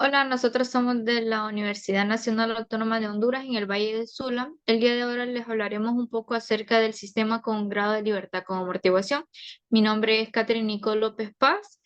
Hola, nosotros somos de la Universidad Nacional Autónoma de Honduras en el Valle de Sula. El día de hoy les hablaremos un poco acerca del sistema con un grado de libertad con amortiguación. Mi nombre es Catherine Nicole López Paz.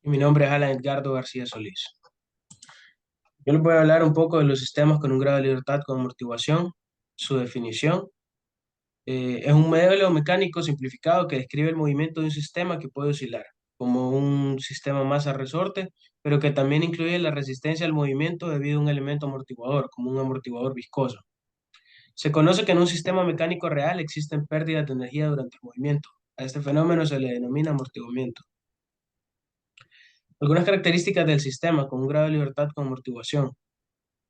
Y mi nombre es Alan Edgardo García Solís. Yo les voy a hablar un poco de los sistemas con un grado de libertad con amortiguación, su definición. Es un modelo mecánico simplificado que describe el movimiento de un sistema que puede oscilar, como un sistema masa-resorte, pero que también incluye la resistencia al movimiento debido a un elemento amortiguador, como un amortiguador viscoso. Se conoce que en un sistema mecánico real existen pérdidas de energía durante el movimiento. A este fenómeno se le denomina amortiguamiento. Algunas características del sistema con un grado de libertad con amortiguación.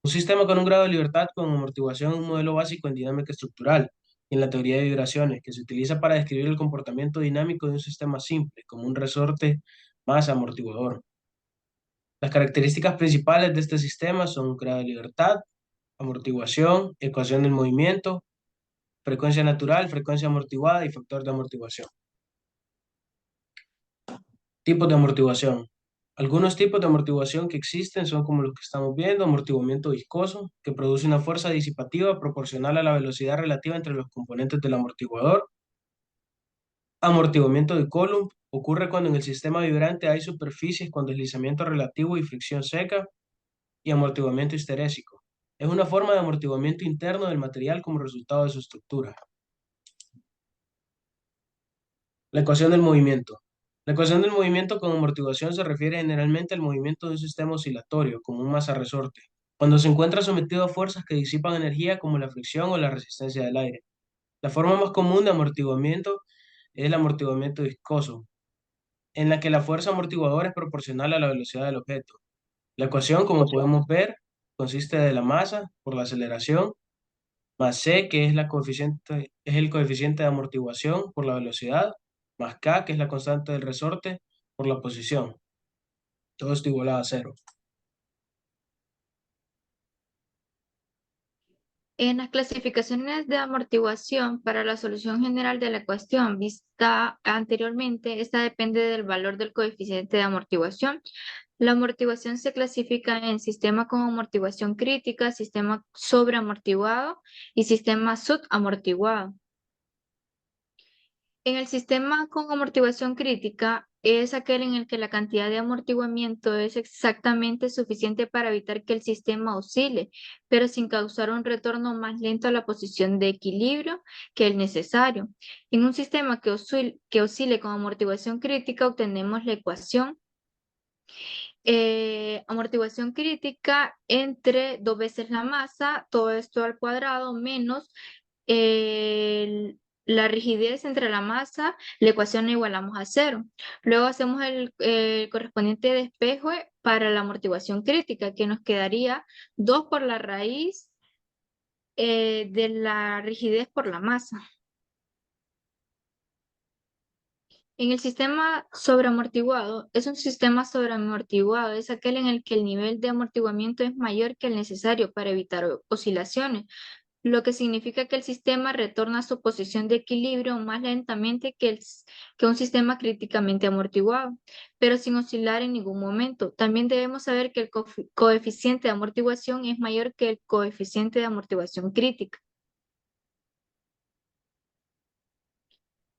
Un sistema con un grado de libertad con amortiguación es un modelo básico en dinámica estructural y en la teoría de vibraciones, que se utiliza para describir el comportamiento dinámico de un sistema simple, como un resorte más amortiguador. Las características principales de este sistema son grado de libertad, amortiguación, ecuación del movimiento, frecuencia natural, frecuencia amortiguada y factor de amortiguación. Tipos de amortiguación. Algunos tipos de amortiguación que existen son como los que estamos viendo: amortiguamiento viscoso, que produce una fuerza disipativa proporcional a la velocidad relativa entre los componentes del amortiguador. Amortiguamiento de Coulomb ocurre cuando en el sistema vibrante hay superficies con deslizamiento relativo y fricción seca. Y amortiguamiento histerésico. Es una forma de amortiguamiento interno del material como resultado de su estructura. La ecuación del movimiento. La ecuación del movimiento con amortiguación se refiere generalmente al movimiento de un sistema oscilatorio, como un masa-resorte, cuando se encuentra sometido a fuerzas que disipan energía como la fricción o la resistencia del aire. La forma más común de amortiguamiento es el amortiguamiento viscoso, en la que la fuerza amortiguadora es proporcional a la velocidad del objeto. La ecuación, como podemos ver, consiste de la masa por la aceleración, más C, que es, es el coeficiente de amortiguación por la velocidad, más K, que es la constante del resorte, por la posición. Todo esto igualado a cero. En las clasificaciones de amortiguación para la solución general de la ecuación vista anteriormente, esta depende del valor del coeficiente de amortiguación. La amortiguación se clasifica en sistema con amortiguación crítica, sistema sobreamortiguado y sistema subamortiguado. En el sistema con amortiguación crítica es aquel en el que la cantidad de amortiguamiento es exactamente suficiente para evitar que el sistema oscile, pero sin causar un retorno más lento a la posición de equilibrio que el necesario. En un sistema que oscile con amortiguación crítica obtenemos la ecuación amortiguación crítica entre dos veces la masa, todo esto al cuadrado, menos la rigidez entre la masa, la ecuación la igualamos a cero. Luego hacemos el correspondiente despeje para la amortiguación crítica, que nos quedaría 2 por la raíz de la rigidez por la masa. En el sistema sobreamortiguado, es un sistema sobreamortiguado, es aquel en el que el nivel de amortiguamiento es mayor que el necesario para evitar oscilaciones, lo que significa que el sistema retorna a su posición de equilibrio más lentamente que un sistema críticamente amortiguado, pero sin oscilar en ningún momento. También debemos saber que el coeficiente de amortiguación es mayor que el coeficiente de amortiguación crítica.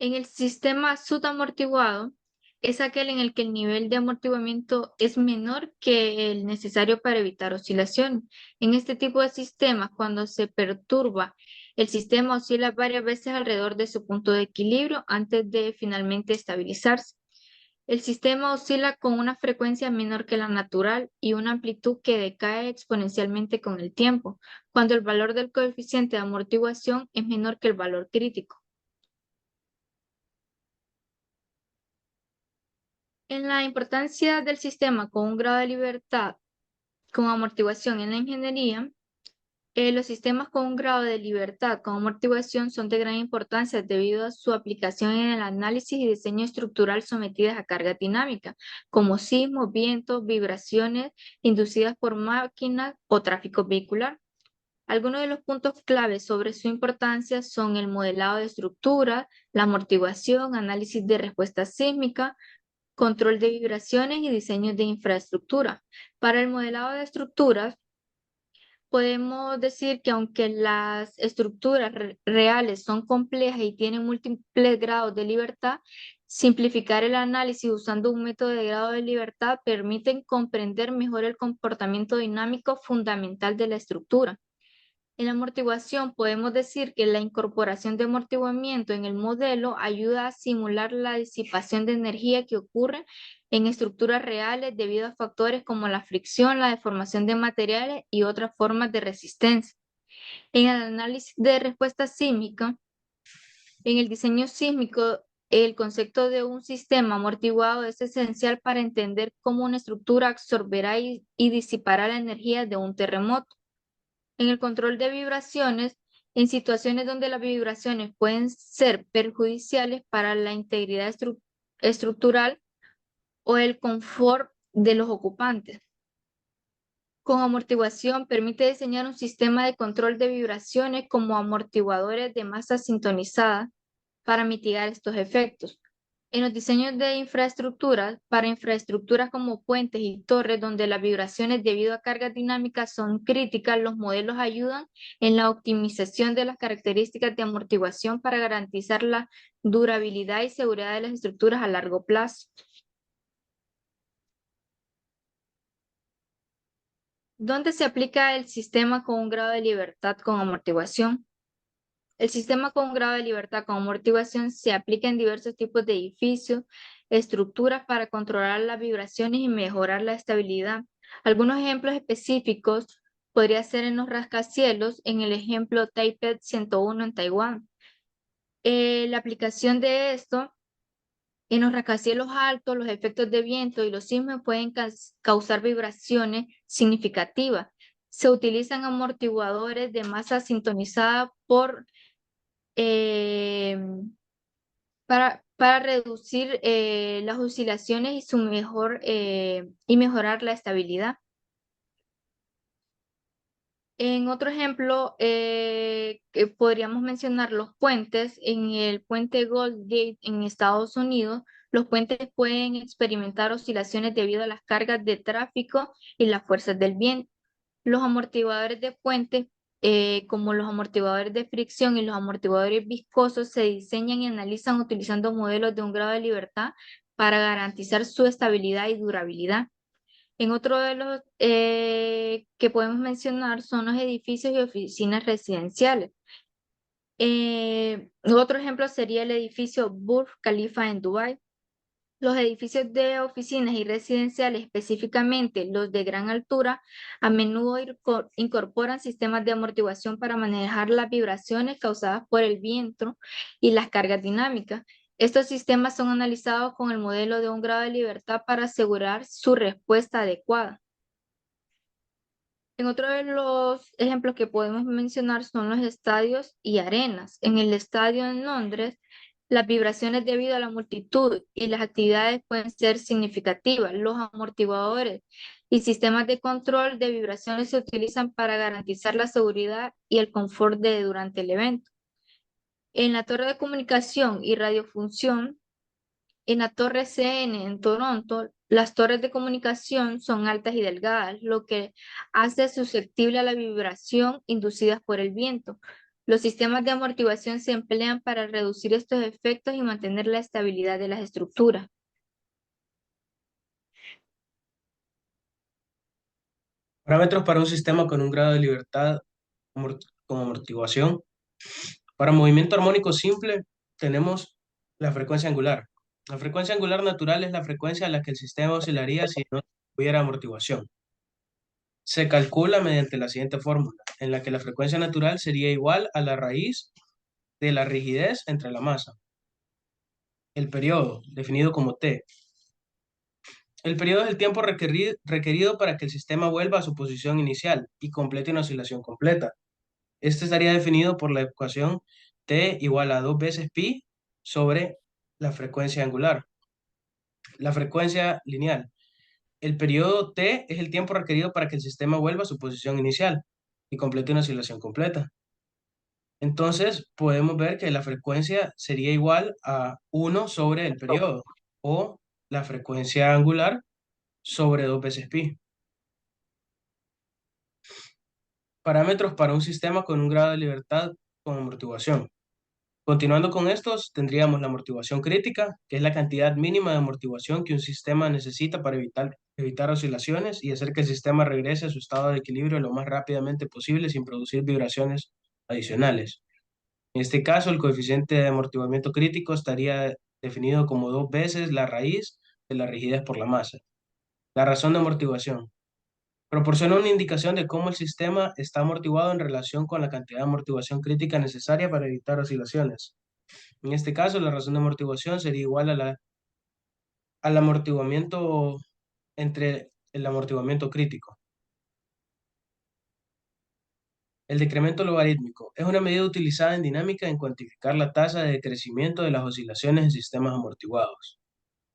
En el sistema subamortiguado es aquel en el que el nivel de amortiguamiento es menor que el necesario para evitar oscilaciones. En este tipo de sistemas, cuando se perturba, el sistema oscila varias veces alrededor de su punto de equilibrio antes de finalmente estabilizarse. El sistema oscila con una frecuencia menor que la natural y una amplitud que decae exponencialmente con el tiempo, cuando el valor del coeficiente de amortiguación es menor que el valor crítico. En la importancia del sistema con un grado de libertad con amortiguación en la ingeniería, los sistemas con un grado de libertad con amortiguación son de gran importancia debido a su aplicación en el análisis y diseño estructural sometidas a carga dinámica, como sismos, vientos, vibraciones inducidas por máquinas o tráfico vehicular. Algunos de los puntos claves sobre su importancia son el modelado de estructura, la amortiguación, análisis de respuesta sísmica, control de vibraciones y diseño de infraestructura. Para el modelado de estructuras, podemos decir que aunque las estructuras reales son complejas y tienen múltiples grados de libertad, simplificar el análisis usando un método de grado de libertad permite comprender mejor el comportamiento dinámico fundamental de la estructura. En la amortiguación podemos decir que la incorporación de amortiguamiento en el modelo ayuda a simular la disipación de energía que ocurre en estructuras reales debido a factores como la fricción, la deformación de materiales y otras formas de resistencia. En el análisis de respuesta sísmica, en el diseño sísmico, el concepto de un sistema amortiguado es esencial para entender cómo una estructura absorberá y disipará la energía de un terremoto. En el control de vibraciones, en situaciones donde las vibraciones pueden ser perjudiciales para la integridad estructural o el confort de los ocupantes. Con amortiguación permite diseñar un sistema de control de vibraciones como amortiguadores de masa sintonizada para mitigar estos efectos. En los diseños de infraestructuras, para infraestructuras como puentes y torres donde las vibraciones debido a cargas dinámicas son críticas, los modelos ayudan en la optimización de las características de amortiguación para garantizar la durabilidad y seguridad de las estructuras a largo plazo. ¿Dónde se aplica el sistema con un grado de libertad con amortiguación? El sistema con un grado de libertad con amortiguación se aplica en diversos tipos de edificios, estructuras para controlar las vibraciones y mejorar la estabilidad. Algunos ejemplos específicos podría ser en los rascacielos, en el ejemplo Taipei 101 en Taiwán. La aplicación de esto en los rascacielos altos, los efectos de viento y los sismos pueden causar vibraciones significativas. Se utilizan amortiguadores de masa sintonizada eh, para reducir las oscilaciones y y mejorar la estabilidad. En otro ejemplo, que podríamos mencionar los puentes. En el puente Golden Gate en Estados Unidos, los puentes pueden experimentar oscilaciones debido a las cargas de tráfico y las fuerzas del viento. Los amortiguadores de puentes, como los amortiguadores de fricción y los amortiguadores viscosos, se diseñan y analizan utilizando modelos de un grado de libertad para garantizar su estabilidad y durabilidad. En otro de los que podemos mencionar son los edificios y oficinas residenciales. Otro ejemplo sería el edificio Burj Khalifa en Dubái. Los edificios de oficinas y residenciales, específicamente los de gran altura, a menudo incorporan sistemas de amortiguación para manejar las vibraciones causadas por el viento y las cargas dinámicas. Estos sistemas son analizados con el modelo de un grado de libertad para asegurar su respuesta adecuada. En otro de los ejemplos que podemos mencionar son los estadios y arenas. En el estadio en Londres, las vibraciones debido a la multitud y las actividades pueden ser significativas. Los amortiguadores y sistemas de control de vibraciones se utilizan para garantizar la seguridad y el confort durante el evento. En la torre de comunicación y radiofunción, en la torre CN en Toronto, las torres de comunicación son altas y delgadas, lo que hace susceptible a la vibración inducida por el viento. Los sistemas de amortiguación se emplean para reducir estos efectos y mantener la estabilidad de las estructuras. Parámetros para un sistema con un grado de libertad con amortiguación. Para movimiento armónico simple tenemos la frecuencia angular. La frecuencia angular natural es la frecuencia a la que el sistema oscilaría si no hubiera amortiguación. Se calcula mediante la siguiente fórmula, en la que la frecuencia natural sería igual a la raíz de la rigidez entre la masa. El periodo, definido como T. El periodo es el tiempo requerido para que el sistema vuelva a su posición inicial y complete una oscilación completa. Este estaría definido por la ecuación T igual a 2 veces pi sobre la frecuencia angular. La frecuencia lineal. El periodo T es el tiempo requerido para que el sistema vuelva a su posición inicial y complete una oscilación completa. Entonces, podemos ver que la frecuencia sería igual a 1 sobre el periodo o la frecuencia angular sobre 2 veces pi. Parámetros para un sistema con un grado de libertad con amortiguación. Continuando con estos, tendríamos la amortiguación crítica, que es la cantidad mínima de amortiguación que un sistema necesita para evitar oscilaciones y hacer que el sistema regrese a su estado de equilibrio lo más rápidamente posible sin producir vibraciones adicionales. En este caso, el coeficiente de amortiguamiento crítico estaría definido como 2 veces la raíz de la rigidez por la masa. La razón de amortiguación. Proporciona una indicación de cómo el sistema está amortiguado en relación con la cantidad de amortiguación crítica necesaria para evitar oscilaciones. En este caso, la razón de amortiguación sería igual al amortiguamiento entre el amortiguamiento crítico. El decremento logarítmico es una medida utilizada en dinámica en cuantificar la tasa de decrecimiento de las oscilaciones en sistemas amortiguados.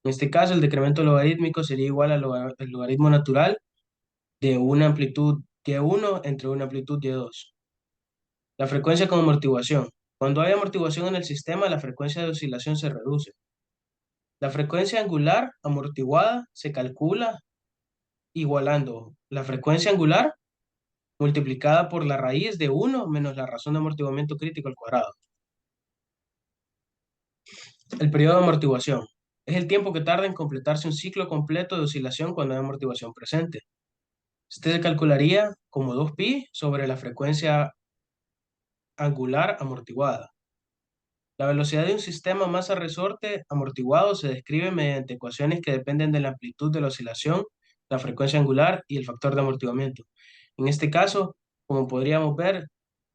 En este caso, el decremento logarítmico sería igual al logaritmo natural de una amplitud y1 entre una amplitud y2. La frecuencia con amortiguación. Cuando hay amortiguación en el sistema, la frecuencia de oscilación se reduce. La frecuencia angular amortiguada se calcula igualando la frecuencia angular multiplicada por la raíz de 1 menos la razón de amortiguamiento crítico al cuadrado. El periodo de amortiguación es el tiempo que tarda en completarse un ciclo completo de oscilación cuando hay amortiguación presente. Este se calcularía como 2pi sobre la frecuencia angular amortiguada. La velocidad de un sistema masa-resorte amortiguado se describe mediante ecuaciones que dependen de la amplitud de la oscilación, la frecuencia angular y el factor de amortiguamiento. En este caso, como podríamos ver,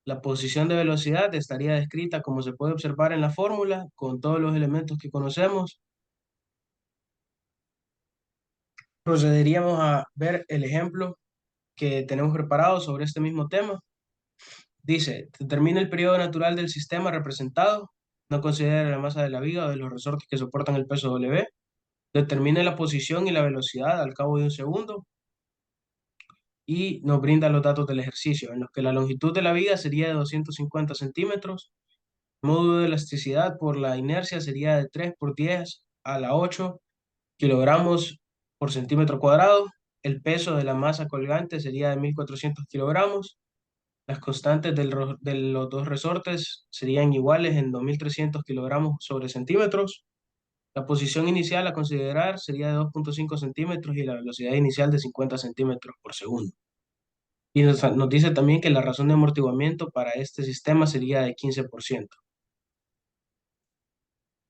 la posición de velocidad estaría descrita como se puede observar en la fórmula, con todos los elementos que conocemos. Procederíamos a ver el ejemplo que tenemos preparado sobre este mismo tema. Dice, determina el periodo natural del sistema representado, no considera la masa de la viga o de los resortes que soportan el peso W, determina la posición y la velocidad al cabo de un segundo y nos brinda los datos del ejercicio, en los que la longitud de la viga sería de 250 centímetros, módulo de elasticidad por la inercia sería de 3 por 10 a la 8 kilogramos por centímetro cuadrado, el peso de la masa colgante sería de 1.400 kilogramos, las constantes de los dos resortes serían iguales en 2.300 kilogramos sobre centímetros. La posición inicial a considerar sería de 2,5 centímetros y la velocidad inicial de 50 centímetros por segundo. Y nos dice también que la razón de amortiguamiento para este sistema sería de 15%.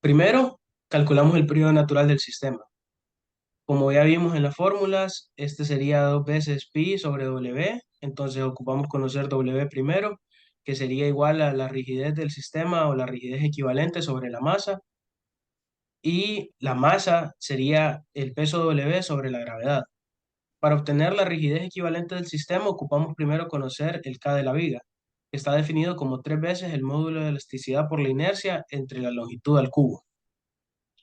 Primero, calculamos el periodo natural del sistema. Como ya vimos en las fórmulas, este sería 2 veces pi sobre W, entonces ocupamos conocer W primero, que sería igual a la rigidez del sistema o la rigidez equivalente sobre la masa, y la masa sería el peso W sobre la gravedad. Para obtener la rigidez equivalente del sistema, ocupamos primero conocer el K de la viga, que está definido como 3 veces el módulo de elasticidad por la inercia entre la longitud al cubo.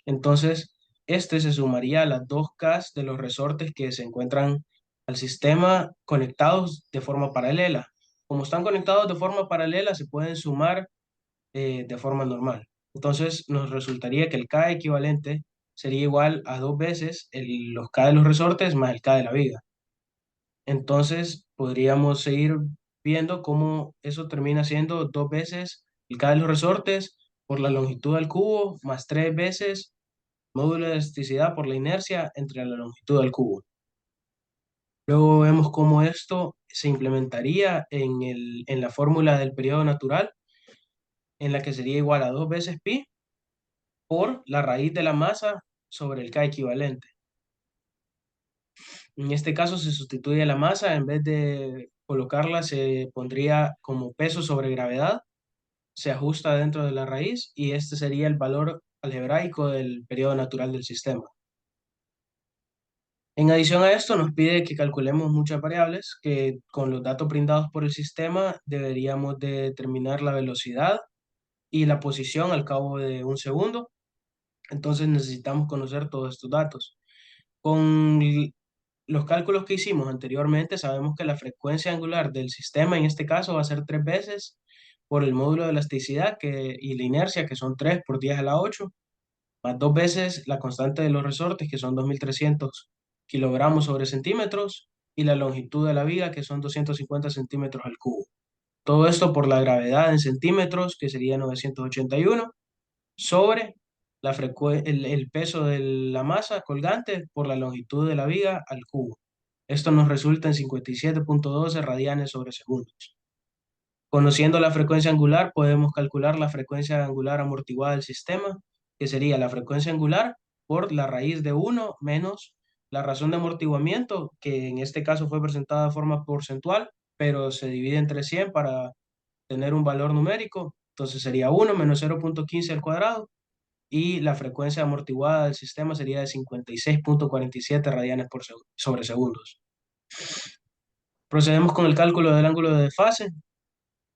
Entonces, este se sumaría a las 2K de los resortes que se encuentran al sistema conectados de forma paralela. Como están conectados de forma paralela, se pueden sumar de forma normal. Entonces, nos resultaría que el K equivalente sería igual a 2 veces los K de los resortes más el K de la viga. Entonces, podríamos seguir viendo cómo eso termina siendo 2 veces el K de los resortes por la longitud al cubo más 3 veces módulo de elasticidad por la inercia entre la longitud del cubo. Luego vemos cómo esto se implementaría en la fórmula del periodo natural, en la que sería igual a 2 veces pi por la raíz de la masa sobre el K equivalente. En este caso se sustituye la masa, en vez de colocarla se pondría como peso sobre gravedad, se ajusta dentro de la raíz y este sería el valor algebraico del periodo natural del sistema. En adición a esto, nos pide que calculemos muchas variables que con los datos brindados por el sistema deberíamos de determinar la velocidad y la posición al cabo de un segundo. Entonces necesitamos conocer todos estos datos. Con los cálculos que hicimos anteriormente, sabemos que la frecuencia angular del sistema en este caso va a ser 3 veces por el módulo de elasticidad y la inercia, que son 3 por 10 a la 8, más dos veces la constante de los resortes, que son 2.300 kilogramos sobre centímetros, y la longitud de la viga, que son 250 centímetros al cubo. Todo esto por la gravedad en centímetros, que sería 981, sobre el peso de la masa colgante por la longitud de la viga al cubo. Esto nos resulta en 57,12 radianes sobre segundos. Conociendo la frecuencia angular, podemos calcular la frecuencia angular amortiguada del sistema, que sería la frecuencia angular por la raíz de 1 menos la razón de amortiguamiento, que en este caso fue presentada de forma porcentual, pero se divide entre 100 para tener un valor numérico. Entonces sería 1 menos 0,15 al cuadrado, y la frecuencia amortiguada del sistema sería de 56,47 radianes sobre segundos. Procedemos con el cálculo del ángulo de desfase.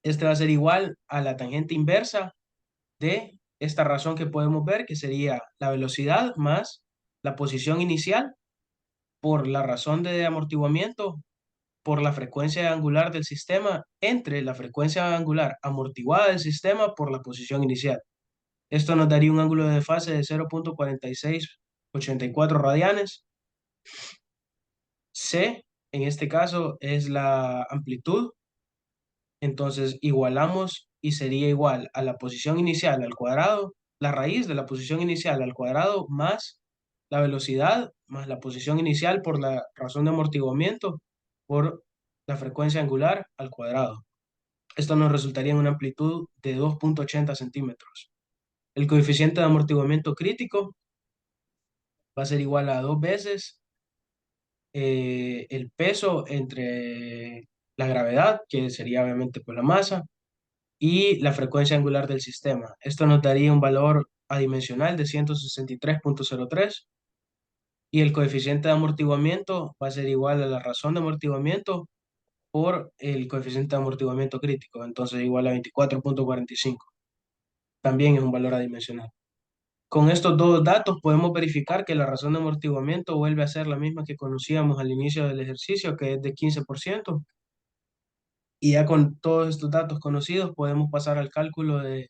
Este va a ser igual a la tangente inversa de esta razón que podemos ver, que sería la velocidad más la posición inicial por la razón de amortiguamiento por la frecuencia angular del sistema entre la frecuencia angular amortiguada del sistema por la posición inicial. Esto nos daría un ángulo de desfase de 0,4684 radianes. C, en este caso, es la amplitud. Entonces igualamos y sería igual a la posición inicial al cuadrado, la raíz de la posición inicial al cuadrado más la velocidad más la posición inicial por la razón de amortiguamiento por la frecuencia angular al cuadrado. Esto nos resultaría en una amplitud de 2,80 centímetros. El coeficiente de amortiguamiento crítico va a ser igual a dos veces el peso entre la gravedad, que sería obviamente por la masa, y la frecuencia angular del sistema. Esto nos daría un valor adimensional de 163,03, y el coeficiente de amortiguamiento va a ser igual a la razón de amortiguamiento por el coeficiente de amortiguamiento crítico, entonces igual a 24,45. También es un valor adimensional. Con estos dos datos podemos verificar que la razón de amortiguamiento vuelve a ser la misma que conocíamos al inicio del ejercicio, que es de 15%. Y ya con todos estos datos conocidos podemos pasar al cálculo del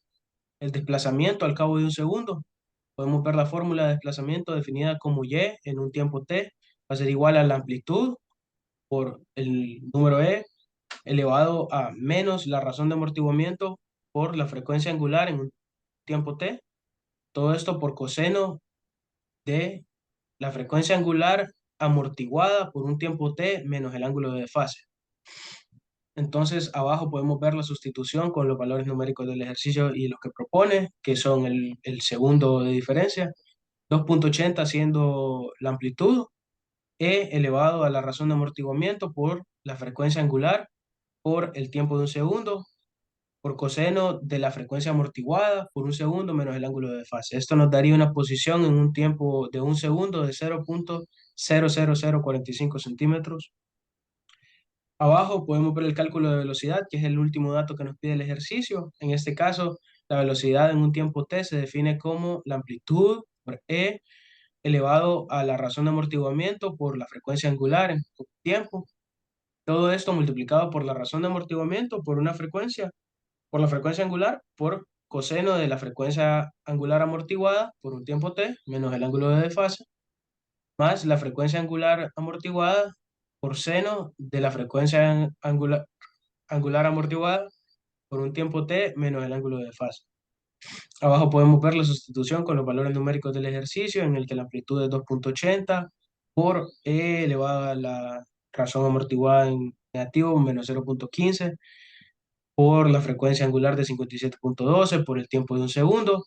desplazamiento al cabo de un segundo. Podemos ver la fórmula de desplazamiento definida como y en un tiempo t va a ser igual a la amplitud por el número e elevado a menos la razón de amortiguamiento por la frecuencia angular en un tiempo t. Todo esto por coseno de la frecuencia angular amortiguada por un tiempo t menos el ángulo de desfase. Entonces, abajo podemos ver la sustitución con los valores numéricos del ejercicio y los que propone, que son el segundo de diferencia, 2,80 siendo la amplitud, e elevado a la razón de amortiguamiento por la frecuencia angular por el tiempo de un segundo, por coseno de la frecuencia amortiguada por un segundo menos el ángulo de desfase. Esto nos daría una posición en un tiempo de un segundo de 0,00045 centímetros. Abajo podemos ver el cálculo de velocidad, que es el último dato que nos pide el ejercicio. En este caso, la velocidad en un tiempo t se define como la amplitud por e elevado a la razón de amortiguamiento por la frecuencia angular en tiempo. Todo esto multiplicado por la razón de amortiguamiento por la frecuencia angular por coseno de la frecuencia angular amortiguada por un tiempo t menos el ángulo de desfase, más la frecuencia angular amortiguada por seno de la frecuencia angular amortiguada por un tiempo t menos el ángulo de desfase. Abajo podemos ver la sustitución con los valores numéricos del ejercicio, en el que la amplitud es 2,80 por e elevado a la razón amortiguada en negativo menos 0,15 por la frecuencia angular de 57,12 por el tiempo de un segundo.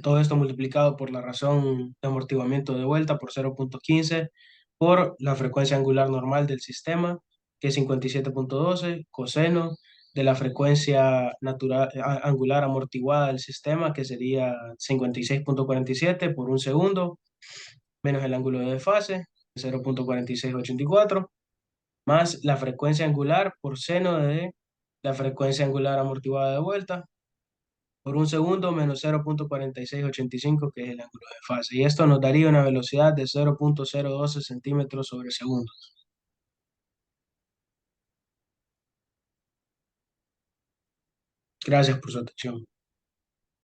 Todo esto multiplicado por la razón de amortiguamiento de vuelta por 0,15 por la frecuencia angular normal del sistema, que es 57,12, coseno de la frecuencia natural, angular amortiguada del sistema, que sería 56,47 por un segundo, menos el ángulo de desfase, 0,4684, más la frecuencia angular por seno de la frecuencia angular amortiguada de vuelta, por un segundo menos 0,4685, que es el ángulo de fase. Y esto nos daría una velocidad de 0,012 centímetros sobre segundo. Gracias por su atención.